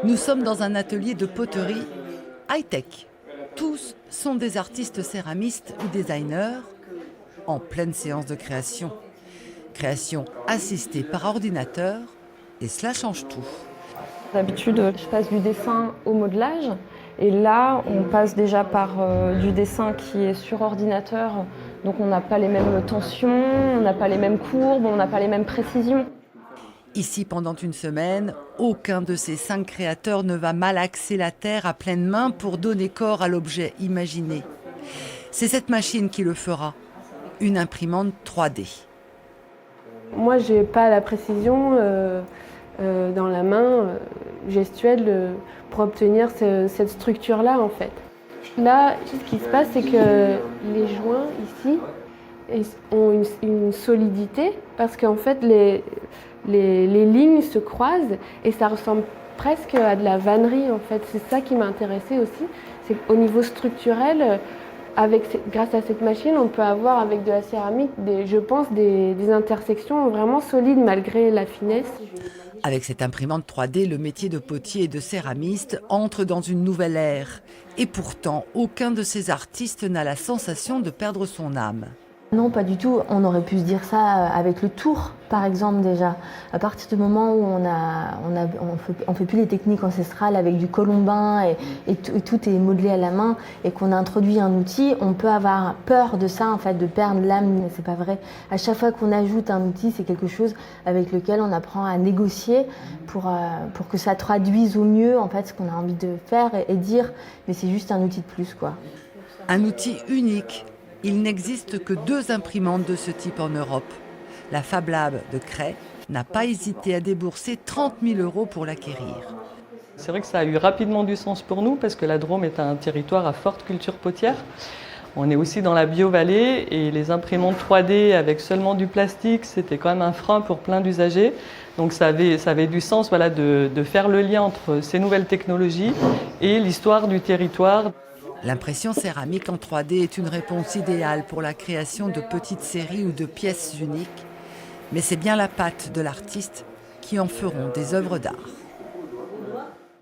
Nous sommes dans un atelier de poterie high-tech. Tous sont des artistes céramistes ou designers en pleine séance de création. Création assistée par ordinateur et cela change tout. D'habitude, je passe du dessin au modelage et là, on passe déjà par du dessin qui est sur ordinateur. Donc on n'a pas les mêmes tensions, on n'a pas les mêmes courbes, on n'a pas les mêmes précisions. Ici, pendant une semaine, aucun de ces 5 créateurs ne va malaxer la terre à pleine main pour donner corps à l'objet imaginé. C'est cette machine qui le fera, une imprimante 3D. Moi, j'ai pas la précision dans la main gestuelle pour obtenir cette structure-là, en fait. Là, ce qui se passe, c'est que les joints ici ont une solidité parce qu'en fait, les lignes se croisent et ça ressemble presque à de la vannerie, en fait. C'est ça qui m'a intéressée aussi. C'est qu'au niveau structurel, grâce à cette machine, on peut avoir avec de la céramique, je pense, des intersections vraiment solides malgré la finesse. Avec cette imprimante 3D, le métier de potier et de céramiste entre dans une nouvelle ère. Et pourtant, aucun de ces artistes n'a la sensation de perdre son âme. Non, pas du tout. On aurait pu se dire ça avec le tour, par exemple, déjà. À partir du moment où on fait plus les techniques ancestrales avec du colombin et tout est modelé à la main et qu'on a introduit un outil, on peut avoir peur de ça, en fait, de perdre l'âme, mais c'est pas vrai. À chaque fois qu'on ajoute un outil, c'est quelque chose avec lequel on apprend à négocier pour que ça traduise au mieux, en fait, ce qu'on a envie de faire et dire, mais c'est juste un outil de plus, quoi. Un outil unique. Il n'existe que 2 imprimantes de ce type en Europe. La Fab Lab de Cray n'a pas hésité à débourser 30 000 € pour l'acquérir. C'est vrai que ça a eu rapidement du sens pour nous parce que la Drôme est un territoire à forte culture potière. On est aussi dans la bio-vallée et les imprimantes 3D avec seulement du plastique, c'était quand même un frein pour plein d'usagers. Donc ça avait du sens, voilà, de faire le lien entre ces nouvelles technologies et l'histoire du territoire. L'impression céramique en 3D est une réponse idéale pour la création de petites séries ou de pièces uniques. Mais c'est bien la patte de l'artiste qui en feront des œuvres d'art.